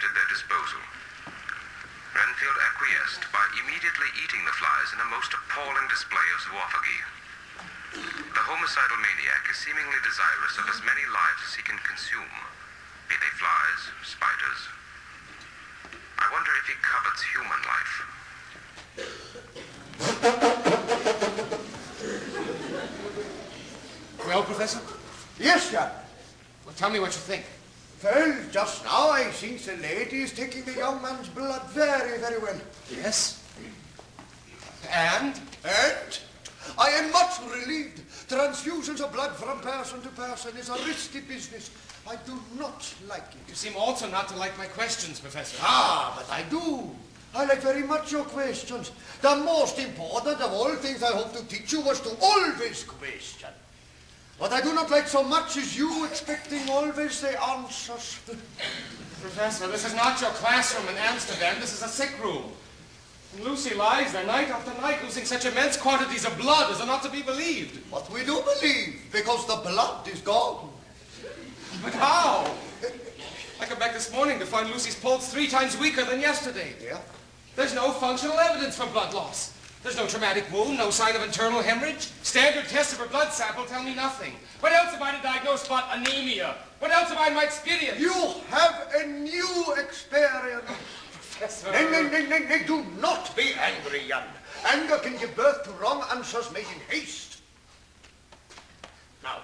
at their disposal. Renfield acquiesced by immediately eating the flies in a most appalling display of zoophagy. The homicidal maniac is seemingly desirous of as many lives as he can consume, be they flies, spiders. I wonder if he covets human life. Well, Professor? Yes, sir. Well, tell me what you think. Well, just now I think the lady is taking the young man's blood very, very well. Yes? And? And I am much relieved. Transfusions of blood from person to person is a risky business. I do not like it. You seem also not to like my questions, Professor. Ah, but I do. I like very much your questions. The most important of all things I hope to teach you was to always question. What I do not like so much is you expecting always the answers. Professor, this is not your classroom in Amsterdam. This is a sick room. And Lucy lies there night after night, losing such immense quantities of blood as are not to be believed. But we do believe, because the blood is gone. But how? I come back this morning to find Lucy's pulse 3 times weaker than yesterday. Yeah? There's no functional evidence for blood loss. There's no traumatic wound, no sign of internal hemorrhage. Standard tests of her blood sample tell me nothing. What else have I to diagnose but anemia? What else have I in my experience? You have a new experience. Professor... Nay, do not be angry, Jan. Anger can give birth to wrong answers made in haste. Now,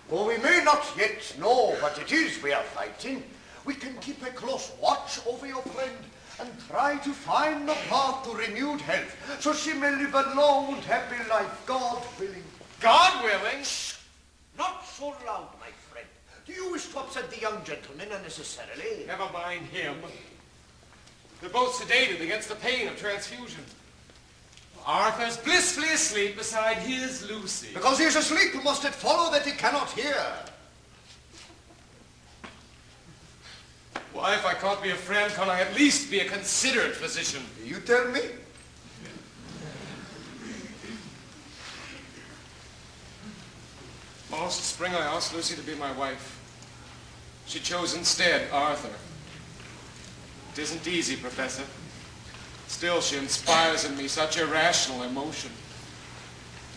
though we may not yet know what it is we are fighting, we can keep a close watch over your friend and try to find the path to renewed health, so she may live a long and happy life, God willing. God willing? Shh! Not so loud, my friend. Do you wish to upset the young gentleman unnecessarily? Never mind him. They're both sedated against the pain of transfusion. Arthur's blissfully asleep beside his Lucy. Because he is asleep, must it follow that he cannot hear? Why, if I can't be a friend, can I at least be a considerate physician? You tell me. Last spring I asked Lucy to be my wife. She chose instead Arthur. It isn't easy, Professor. Still, she inspires in me such irrational emotion.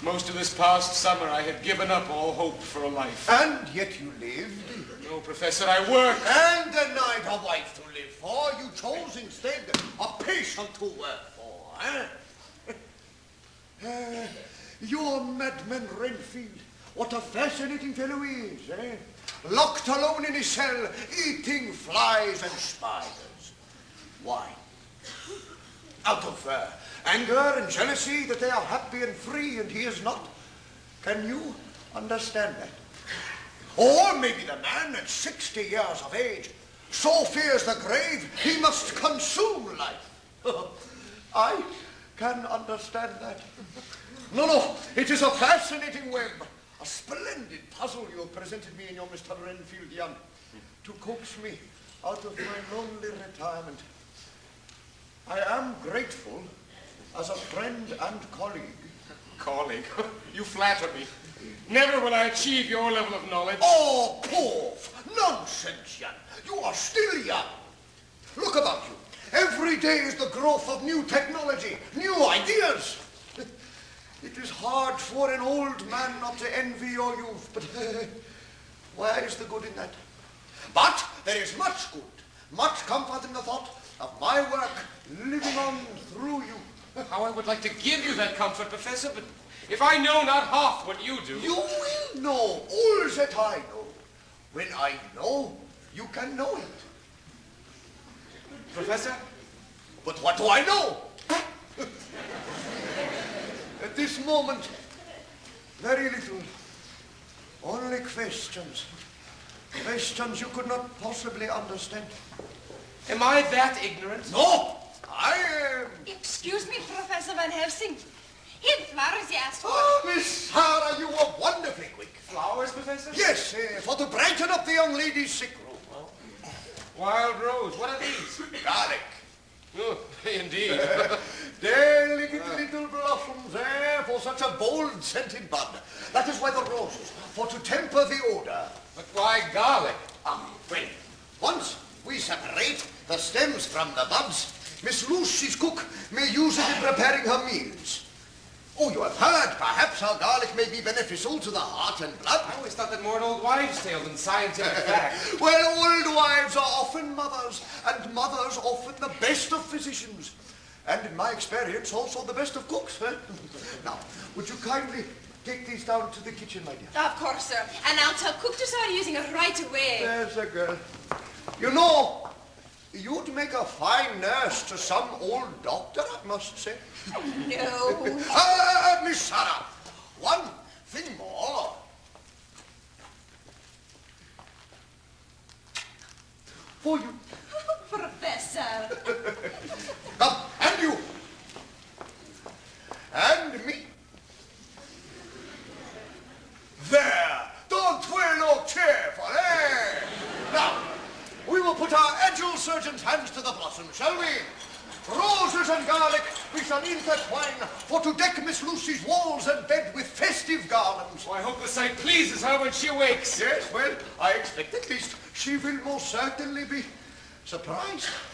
Most of this past summer I had given up all hope for a life. And yet you lived. No, Professor, I work. And denied a wife to live for. You chose instead a patient to work for, eh? You're madman Renfield. What a fascinating fellow he is, eh? Locked alone in his cell, eating flies and spiders. Why? Out of anger and jealousy that they are happy and free and he is not. Can you understand that? Or maybe the man at 60 years of age so fears the grave he must consume life. I can understand that. No, it is a fascinating web. A splendid puzzle you have presented me in your Mr. Renfield Young to coax me out of my lonely retirement. I am grateful as a friend and colleague. Colleague? You flatter me. Never will I achieve your level of knowledge. Oh, Poof! Nonsense, Jan. You are still young. Look about you. Every day is the growth of new technology, new ideas. It is hard for an old man not to envy your youth, but where is the good in that? But there is much good, much comfort in the thought of my work living on through you. How I would like to give you that comfort, Professor, but if I know not half what you do... You will know all that I know. When I know, you can know it. Professor? But what do I know? At this moment, very little. Only questions. Questions you could not possibly understand. Am I that ignorant? No, I am. Excuse me, Professor Van Helsing. Here, flowers you asked for. Oh, Miss Sarah, you were wonderfully quick. Flowers, Professor? Yes, for to brighten up the young lady's sick room. Wild rose. What are these? Garlic. Oh, indeed. Delicate little blossoms there for such a bold scented bud. That is why the roses, for to temper the odor. But why garlic? Well, once We separate the stems from the buds. Miss Lucy's cook may use it in preparing her meals. Oh, you have heard, perhaps, how garlic may be beneficial to the heart and blood. I always thought that more an old wives' tale than scientific fact. Well, old wives are often mothers, and mothers often the best of physicians. And in my experience, also the best of cooks. Now, would you kindly take these down to the kitchen, my dear? Of course, sir. And I'll tell cook to start using it right away. There's a girl. You know, you'd make a fine nurse to some old doctor, I must say. No. Miss Sarah, one thing more. For you. Professor. Come, and you. And me. There. Don't twirl no chair for eh? Now, we will put our agile surgeon's hands to the blossom, shall we? Roses and garlic we shall intertwine for to deck Miss Lucy's walls and bed with festive garlands. Oh, I hope the sight pleases her when she wakes. Yes, well, I expect at least she will most certainly be surprised.